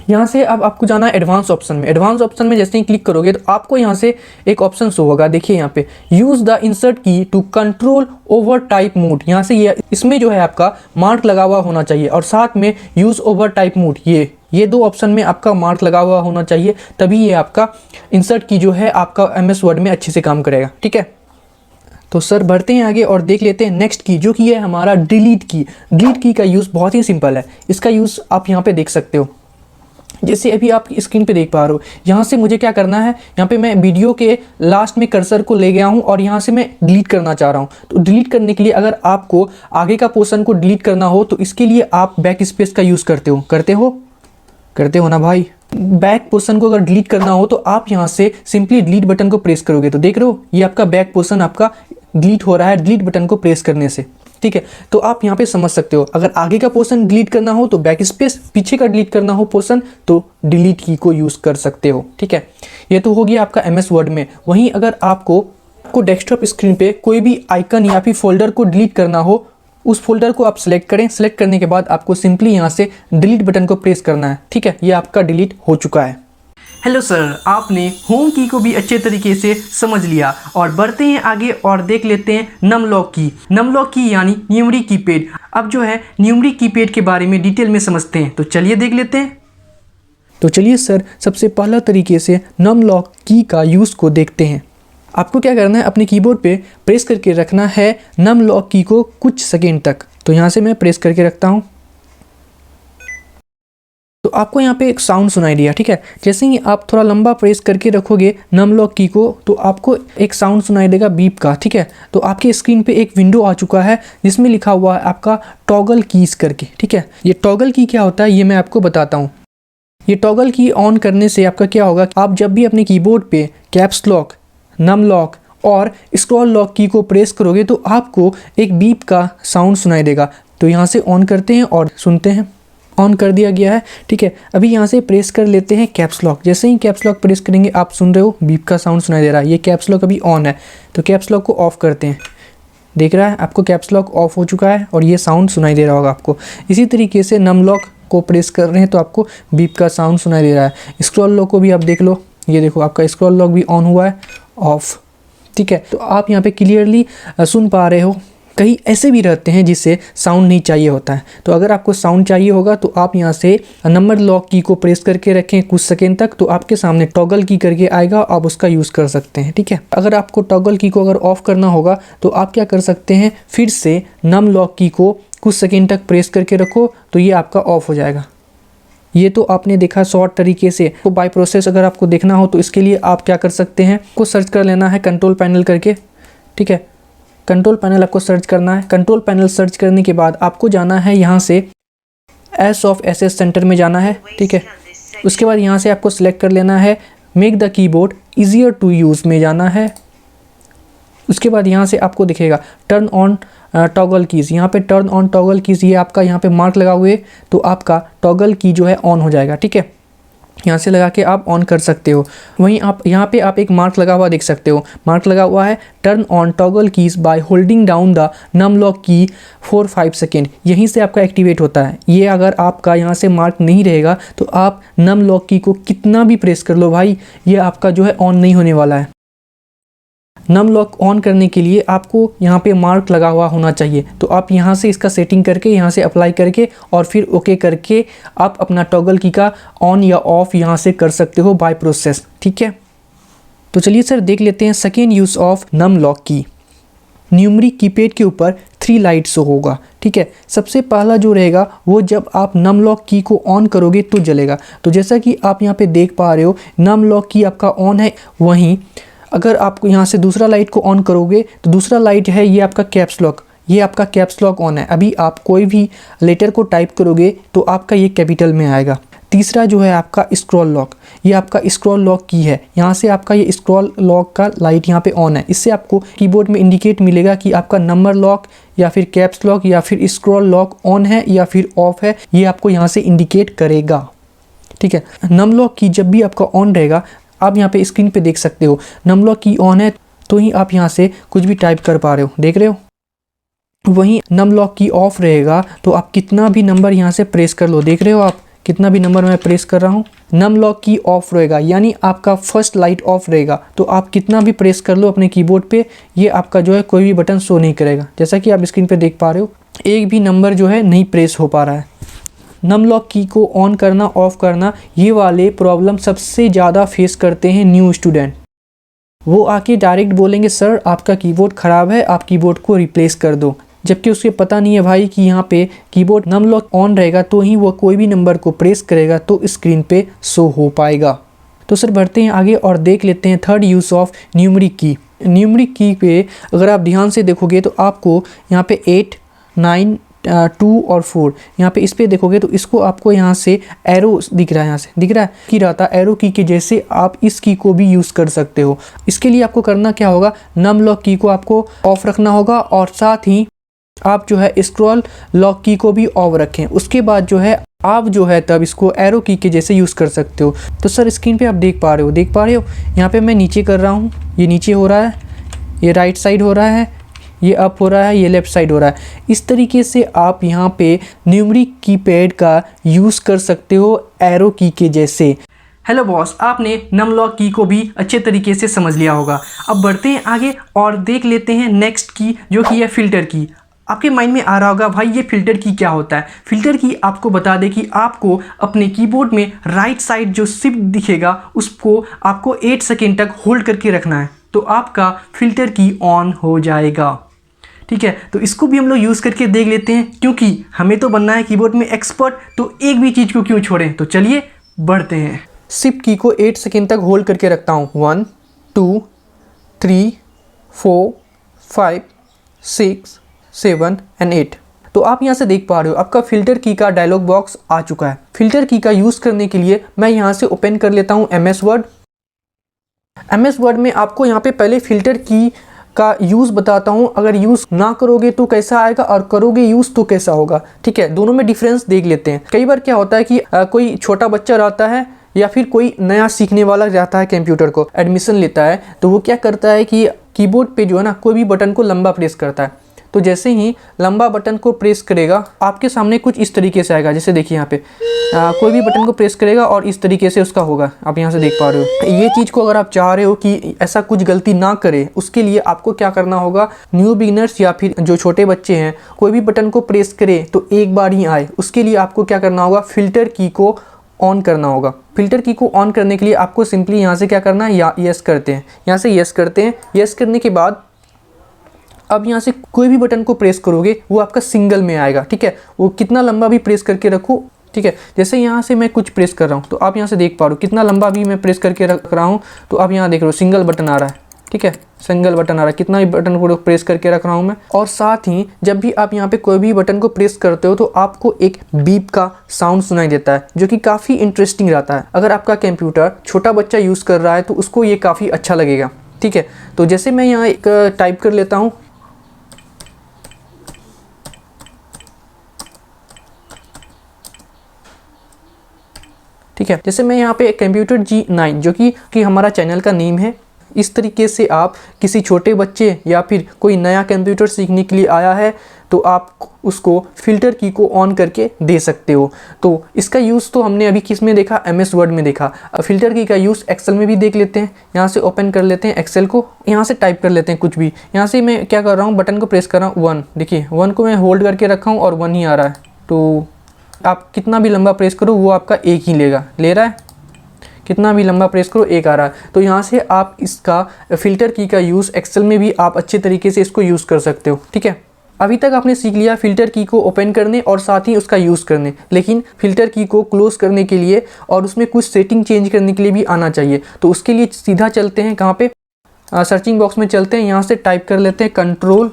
यहाँ से अब आपको जाना है एडवांस ऑप्शन में। एडवांस ऑप्शन में जैसे ही क्लिक करोगे तो आपको यहाँ से एक ऑप्शन शो होगा, देखिए यहाँ पे use the insert key to control overtype mode. यहाँ से ये इसमें जो है आपका मार्क लगा हुआ होना चाहिए और साथ में यूज़ ओवर टाइप मोड, ये दो ऑप्शन में आपका मार्क लगा हुआ होना चाहिए, तभी ये आपका इंसर्ट की जो है आपका MS वर्ड में अच्छे से काम करेगा। ठीक है, तो सर बढ़ते हैं आगे और देख लेते हैं नेक्स्ट की, जो कि है हमारा डिलीट की। डिलीट की का यूज़ बहुत ही सिंपल है। इसका यूज़ आप यहाँ पे देख सकते हो, जैसे अभी आप स्क्रीन पे देख पा रहे हो। यहाँ से मुझे क्या करना है, यहाँ पे मैं वीडियो के लास्ट में कर्सर को ले गया हूँ और यहाँ से मैं डिलीट करना चाह रहा हूँ। तो डिलीट करने के लिए अगर आपको आगे का पोर्शन को डिलीट करना हो तो इसके लिए आप बैक स्पेस का यूज़ करते हो ना भाई। बैक पोर्शन को अगर डिलीट करना हो तो आप यहाँ से सिंपली डिलीट बटन को प्रेस करोगे तो देख रहे हो ये आपका बैक पोर्शन आपका डिलीट हो रहा है डिलीट बटन को प्रेस करने से। ठीक है, तो आप यहाँ पे समझ सकते हो, अगर आगे का पोर्शन डिलीट करना हो तो बैक स्पेस, पीछे का डिलीट करना हो पोर्शन तो डिलीट की को यूज़ कर सकते हो। ठीक है, ये तो हो गया आपका MS वर्ड में। वहीं अगर आपको डेस्कटॉप स्क्रीन पे कोई भी आइकन या फिर फोल्डर को डिलीट करना हो, उस फोल्डर को आप सेलेक्ट करें। सेलेक्ट करने के बाद आपको सिंपली यहाँ से डिलीट बटन को प्रेस करना है। ठीक है, ये आपका डिलीट हो चुका है। हेलो सर, आपने होम की को भी अच्छे तरीके से समझ लिया और बढ़ते हैं आगे और देख लेते हैं नमलॉक की। नमलॉक की यानी न्यूमरिक कीपैड। अब जो है न्यूमरिक कीपैड के बारे में डिटेल में समझते हैं, तो चलिए देख लेते हैं। तो चलिए सर, सबसे पहला तरीके से नमलॉक की का यूज़ को देखते हैं। आपको क्या करना है, अपने कीबोर्ड पे प्रेस करके रखना है नमलॉक की को कुछ सेकेंड तक। तो यहाँ से मैं प्रेस करके रखता हूँ तो आपको यहाँ पे एक साउंड सुनाई दिया। ठीक है, जैसे ही आप थोड़ा लंबा प्रेस करके रखोगे नमलॉक की को तो आपको एक साउंड सुनाई देगा बीप का। ठीक है, तो आपके स्क्रीन पे एक विंडो आ चुका है जिसमें लिखा हुआ है आपका टॉगल कीज करके। ठीक है, ये टॉगल की क्या होता है ये मैं आपको बताता हूँ। ये टॉगल की ऑन करने से आपका क्या होगा, आप जब भी अपने कीबोर्ड पे कैप्स लॉक, नमलॉक और स्क्रॉल लॉक की को प्रेस करोगे तो आपको एक बीप का साउंड सुनाई देगा। तो यहाँ से ऑन करते हैं और सुनते हैं। ऑन कर दिया गया है। ठीक है, अभी यहाँ से प्रेस कर लेते हैं कैप्स लॉक। जैसे ही कैप्स लॉक प्रेस करेंगे आप सुन रहे हो बीप का साउंड सुनाई दे रहा है। ये कैप्स लॉक अभी ऑन है, तो कैप्स लॉक को ऑफ करते हैं। देख रहा है आपको कैप्स लॉक ऑफ हो चुका है और ये साउंड सुनाई दे रहा होगा आपको। इसी तरीके से नमलॉक को प्रेस कर रहे हैं तो आपको बीप का साउंड सुनाई दे रहा है। स्क्रॉल लॉक को भी आप देख लो, ये देखो आपका स्क्रॉल लॉक भी ऑन हुआ है, ऑफ। ठीक है, तो आप यहाँ पे क्लियरली सुन पा रहे हो। कहीं ऐसे भी रहते हैं जिससे साउंड नहीं चाहिए होता है, तो अगर आपको साउंड चाहिए होगा तो आप यहाँ से नंबर लॉक की को प्रेस करके रखें कुछ सेकेंड तक, तो आपके सामने टॉगल की करके आएगा, आप उसका यूज़ कर सकते हैं। ठीक है, अगर आपको टॉगल की को अगर ऑफ करना होगा तो आप क्या कर सकते हैं, फिर से नम लॉक की को कुछ सेकेंड तक प्रेस करके रखो तो ये आपका ऑफ हो जाएगा। ये तो आपने देखा शॉर्ट तरीके से। तो बाय प्रोसेस अगर आपको देखना हो तो इसके लिए आप क्या कर सकते हैं, को सर्च कर लेना है कंट्रोल पैनल करके। ठीक है, कंट्रोल पैनल आपको सर्च करना है। कंट्रोल पैनल सर्च करने के बाद आपको जाना है यहाँ से SS सेंटर में जाना है। ठीक है, उसके बाद यहाँ से आपको सिलेक्ट कर लेना है make the keyboard easier to use में जाना है। उसके बाद यहाँ से आपको दिखेगा टर्न ऑन टॉगल कीज़। यहाँ पे टर्न ऑन टॉगल कीज़ ये आपका यहाँ पे मार्क लगा हुए तो आपका टॉगल की जो है ऑन हो जाएगा। ठीक है, यहाँ से लगा के आप ऑन कर सकते हो। वहीं आप यहाँ पे आप एक मार्क लगा हुआ देख सकते हो, मार्क लगा हुआ है turn on toggle keys by holding down the num lock key for 5 second. यहीं से आपका एक्टिवेट होता है ये। अगर आपका यहाँ से मार्क नहीं रहेगा तो आप नम लॉक की को कितना भी प्रेस कर लो भाई, ये आपका जो है ऑन नहीं होने वाला है। नम लॉक ऑन करने के लिए आपको यहाँ पे मार्क लगा हुआ होना चाहिए, तो आप यहाँ से इसका सेटिंग करके यहाँ से अप्लाई करके और फिर ओके करके आप अपना टॉगल की का ऑन या ऑफ यहाँ से कर सकते हो बाय प्रोसेस। ठीक है, तो चलिए सर देख लेते हैं second use of num lock key. Numeric keypad के ऊपर 3 लाइट शो होगा। ठीक है, सबसे पहला जो रहेगा वो जब आप नम लॉक की को ऑन करोगे तो जलेगा। तो जैसा कि आप यहाँ पे देख पा रहे हो नम लॉक की आपका ऑन है। वहीं अगर आपको यहाँ से दूसरा लाइट को ऑन करोगे तो दूसरा लाइट है ये आपका कैप्स लॉक, ये आपका कैप्स लॉक ऑन है। अभी आप कोई भी लेटर को टाइप करोगे तो आपका ये कैपिटल में आएगा। तीसरा जो है आपका स्क्रॉल लॉक, ये आपका स्क्रॉल लॉक की है। यहाँ से आपका ये स्क्रॉल लॉक का लाइट यहाँ पे ऑन है। इससे आपको कीबोर्ड में इंडिकेट मिलेगा कि आपका नंबर लॉक या फिर कैप्स लॉक या फिर स्क्रॉल लॉक ऑन है या फिर ऑफ है, ये आपको यहाँ से इंडिकेट करेगा। ठीक है, नम लॉक की जब भी आपका ऑन रहेगा आप यहाँ पे स्क्रीन पे देख सकते हो नम लॉक की ऑन है तो ही आप यहाँ से कुछ भी टाइप कर पा रहे हो, देख रहे हो। वहीं नम लॉक की ऑफ रहेगा तो आप कितना भी नंबर यहाँ से प्रेस कर लो, देख रहे हो आप कितना भी नंबर मैं प्रेस कर रहा हूँ। नम लॉक की ऑफ रहेगा यानी आपका फर्स्ट लाइट ऑफ रहेगा, तो आप कितना भी प्रेस कर लो अपने कीबोर्ड पे, ये आपका जो है कोई भी बटन शो नहीं करेगा। जैसा कि आप स्क्रीन पे देख पा रहे हो एक भी नंबर जो है नहीं प्रेस हो पा रहा है। नम लॉक की को ऑन करना ऑफ करना ये वाले प्रॉब्लम सबसे ज़्यादा फेस करते हैं न्यू स्टूडेंट। वो आके डायरेक्ट बोलेंगे सर आपका कीबोर्ड ख़राब है, आप कीबोर्ड को रिप्लेस कर दो, जबकि उसके पता नहीं है भाई कि यहाँ पे कीबोर्ड नम लॉक ऑन रहेगा तो ही वो कोई भी नंबर को प्रेस करेगा तो स्क्रीन पे शो हो पाएगा। तो सर बढ़ते हैं आगे और देख लेते हैं थर्ड यूज़ ऑफ न्यूमरिक की। न्यूमरिक की पे अगर आप ध्यान से देखोगे तो आपको यहाँ पे 8, 9, 2 और 4 यहाँ पे इस पे देखोगे तो इसको आपको यहाँ से एरो दिख रहा है, यहाँ से दिख रहा है कि रहता एरो की के जैसे आप इस की को भी यूज़ कर सकते हो। इसके लिए आपको करना क्या होगा, नम लॉक की को आपको ऑफ रखना होगा और साथ ही आप जो है स्क्रॉल लॉक की को भी ऑफ रखें। उसके बाद जो है आप जो है तब इसको एरो की के जैसे यूज़ कर सकते हो। तो सर स्क्रीन पे आप देख पा रहे हो यहाँ पे मैं नीचे कर रहा हूँ, ये नीचे हो रहा है, ये राइट साइड हो रहा है, ये अप हो रहा है, ये लेफ़्ट साइड हो रहा है। इस तरीके से आप यहाँ पे न्यूमरिक कीपैड का यूज़ कर सकते हो एरो की के जैसे। हेलो बॉस, आपने नम लॉक की को भी अच्छे तरीके से समझ लिया होगा। अब बढ़ते हैं आगे और देख लेते हैं नेक्स्ट की, जो कि है फ़िल्टर की। आपके माइंड में आ रहा होगा भाई ये फ़िल्टर की क्या होता है। फ़िल्टर की आपको बता दें कि आपको अपने कीबोर्ड में राइट साइड जो शिफ्ट दिखेगा उसको आपको 8 सेकेंड तक होल्ड करके रखना है, तो आपका फ़िल्टर की ऑन हो जाएगा। ठीक है, तो इसको भी हम लोग यूज़ करके देख लेते हैं, क्योंकि हमें तो बनना है कीबोर्ड में एक्सपर्ट, तो एक भी चीज़ को क्यों छोड़ें। तो चलिए बढ़ते हैं। शिफ्ट की को 8 सेकेंड तक होल्ड करके रखता हूँ। 1, 2, 3, 4, 5, 6, 7 एंड 8। तो आप यहाँ से देख पा रहे हो आपका फ़िल्टर की का डायलॉग बॉक्स आ चुका है। फ़िल्टर की का यूज़ करने के लिए मैं यहाँ से ओपन कर लेता हूँ MS वर्ड। MS वर्ड में आपको यहाँ पे पहले फ़िल्टर की का यूज़ बताता हूँ, अगर यूज़ ना करोगे तो कैसा आएगा और करोगे यूज़ तो कैसा होगा। ठीक है, दोनों में डिफरेंस देख लेते हैं। कई बार क्या होता है कि कोई छोटा बच्चा रहता है या फिर कोई नया सीखने वाला रहता है, कंप्यूटर को एडमिशन लेता है, तो वो क्या करता है कि कीबोर्ड पे जो है ना कोई भी बटन को लंबा प्रेस करता है। तो जैसे ही लंबा बटन को प्रेस करेगा आपके सामने कुछ इस तरीके से आएगा। जैसे देखिए यहाँ पे कोई भी बटन को प्रेस करेगा और इस तरीके से उसका होगा, आप यहाँ से देख पा रहे हो। ये चीज़ को अगर आप चाह रहे हो कि ऐसा कुछ गलती ना करे, उसके लिए आपको क्या करना होगा, न्यू बिगिनर्स या फिर जो छोटे बच्चे हैं कोई भी बटन को प्रेस करे तो एक बार ही आए, उसके लिए आपको क्या करना होगा, फ़िल्टर की को ऑन करना होगा। फ़िल्टर की को ऑन करने के लिए आपको सिंपली यहाँ से क्या करना है, या यस करते हैं, यहाँ से यस करते हैं। यस करने के बाद अब यहाँ से कोई भी बटन को प्रेस करोगे वो आपका सिंगल में आएगा। ठीक है, वो कितना लंबा भी प्रेस करके रखो। ठीक है, जैसे यहाँ से मैं कुछ प्रेस कर रहा हूँ तो आप यहाँ से देख पा रहे हो कितना लंबा भी मैं प्रेस करके रख रहा हूँ, तो आप यहाँ देख रहे हो सिंगल बटन आ रहा है। ठीक है, सिंगल बटन आ रहा है, कितना भी बटन को प्रेस करके रख रहा हूँ मैं। और साथ ही जब भी आप यहाँ पे कोई भी बटन को प्रेस करते हो तो आपको एक बीप का साउंड सुनाई देता है, जो कि काफ़ी इंटरेस्टिंग रहता है। अगर आपका कंप्यूटर छोटा बच्चा यूज़ कर रहा है तो उसको ये काफ़ी अच्छा लगेगा। ठीक है, तो जैसे मैं यहाँ एक टाइप कर लेता हूँ, ठीक है, जैसे मैं यहाँ पे कंप्यूटर G9 जो कि हमारा चैनल का नेम है, इस तरीके से आप किसी छोटे बच्चे या फिर कोई नया कंप्यूटर सीखने के लिए आया है तो आप उसको फ़िल्टर की को ऑन करके दे सकते हो। तो इसका यूज़ तो हमने अभी किस में देखा, MS वर्ड में देखा। अब फ़िल्टर की का यूज़ एक्सेल में भी देख लेते हैं। यहाँ से ओपन कर लेते हैं एक्सेल को, यहाँ से टाइप कर लेते हैं कुछ भी। यहाँ से मैं क्या कर रहा हूँ, बटन को प्रेस कर रहा हूँ 1, देखिए 1 को मैं होल्ड करके रखा हूँ और 1 ही आ रहा है। तो आप कितना भी लंबा प्रेस करो वो आपका एक ही ले रहा है, कितना भी लंबा प्रेस करो एक आ रहा है। तो यहाँ से आप इसका फ़िल्टर की का यूज़ एक्सेल में भी आप अच्छे तरीके से इसको यूज़ कर सकते हो। ठीक है, अभी तक आपने सीख लिया फ़िल्टर की को ओपन करने और साथ ही उसका यूज़ करने, लेकिन फ़िल्टर की को क्लोज़ करने के लिए और उसमें कुछ सेटिंग चेंज करने के लिए भी आना चाहिए। तो उसके लिए सीधा चलते हैं कहाँ पे, सर्चिंग बॉक्स में चलते हैं, यहाँ से टाइप कर लेते हैं कंट्रोल।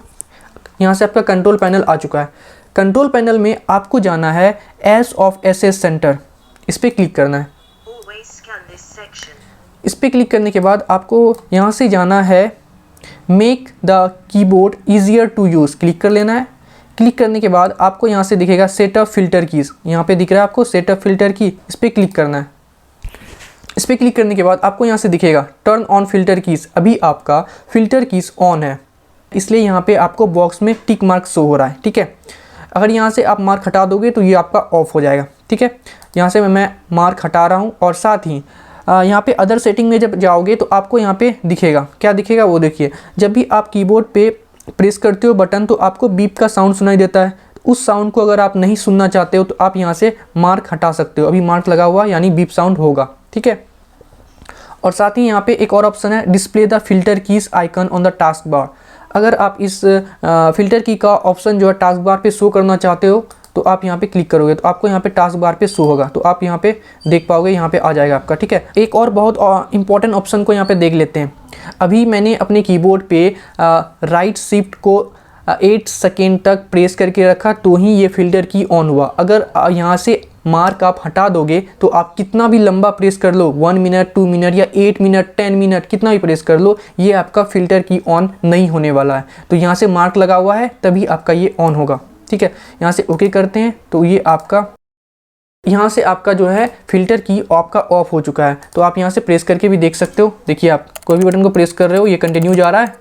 यहाँ से आपका कंट्रोल पैनल आ चुका है। कंट्रोल पैनल में आपको जाना है एस ऑफ SS सेंटर, इस पर क्लिक करना है। इस पर क्लिक करने के बाद आपको यहाँ से जाना है make the keyboard easier to use, click कर लेना है। क्लिक करने के बाद आपको यहाँ से दिखेगा सेटअप फ़िल्टर कीज़, यहाँ पे दिख रहा है आपको सेटअप फ़िल्टर की, इस पर क्लिक करना है। इस पर क्लिक करने के बाद आपको यहाँ से दिखेगा टर्न ऑन फिल्टर कीज़। अभी आपका फिल्टर कीज़ ऑन है, इसलिए यहाँ पे आपको बॉक्स में टिक मार्क शो हो रहा है। ठीक है, अगर यहाँ से आप मार्क हटा दोगे तो ये आपका ऑफ हो जाएगा। ठीक है, यहाँ से मैं मार्क हटा रहा हूँ। और साथ ही यहाँ पे अदर सेटिंग में जब जाओगे तो आपको यहाँ पे दिखेगा, क्या दिखेगा वो देखिए। जब भी आप कीबोर्ड पे प्रेस करते हो बटन तो आपको बीप का साउंड सुनाई देता है। उस साउंड को अगर आप नहीं सुनना चाहते हो तो आप यहाँ से मार्क हटा सकते हो। अभी मार्क लगा हुआ यानी बीप साउंड होगा। ठीक है, और साथ ही यहाँ पे एक और ऑप्शन है display the filter keys icon on the task bar. अगर आप इस फिल्टर की का ऑप्शन जो है टास्क बार पे शो करना चाहते हो तो आप यहाँ पे क्लिक करोगे तो आपको यहाँ पे टास्क बार पे शो होगा, तो आप यहाँ पे देख पाओगे, यहाँ पे आ जाएगा आपका। ठीक है, एक और बहुत इंपॉर्टेंट ऑप्शन को यहाँ पे देख लेते हैं। अभी मैंने अपने कीबोर्ड पे राइट शिफ्ट को 8 सेकेंड तक प्रेस करके रखा तो ही ये फिल्टर की ऑन हुआ। अगर यहाँ से मार्क आप हटा दोगे तो आप कितना भी लंबा प्रेस कर लो, 1 मिनट 2 मिनट या 8 मिनट 10 मिनट कितना भी प्रेस कर लो, ये आपका फिल्टर की ऑन नहीं होने वाला है। तो यहाँ से मार्क लगा हुआ है तभी आपका ये ऑन होगा। ठीक है, यहाँ से ओके करते हैं तो ये आपका यहाँ से आपका जो है फिल्टर की आपका ऑफ हो चुका है। तो आप यहाँ से प्रेस करके भी देख सकते हो। देखिए, आप कोई भी बटन को प्रेस कर रहे हो ये कंटिन्यू जा रहा है।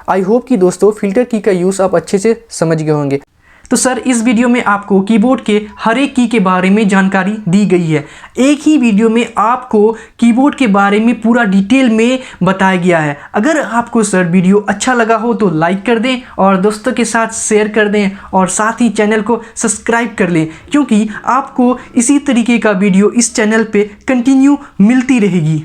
आई होप कि दोस्तों फिल्टर की का यूज़ आप अच्छे से समझ गए होंगे। तो सर इस वीडियो में आपको कीबोर्ड के हर एक की के बारे में जानकारी दी गई है। एक ही वीडियो में आपको कीबोर्ड के बारे में पूरा डिटेल में बताया गया है। अगर आपको सर वीडियो अच्छा लगा हो तो लाइक कर दें और दोस्तों के साथ शेयर कर दें और साथ ही चैनल को सब्सक्राइब कर लें, क्योंकि आपको इसी तरीके का वीडियो इस चैनल पे कंटिन्यू मिलती रहेगी।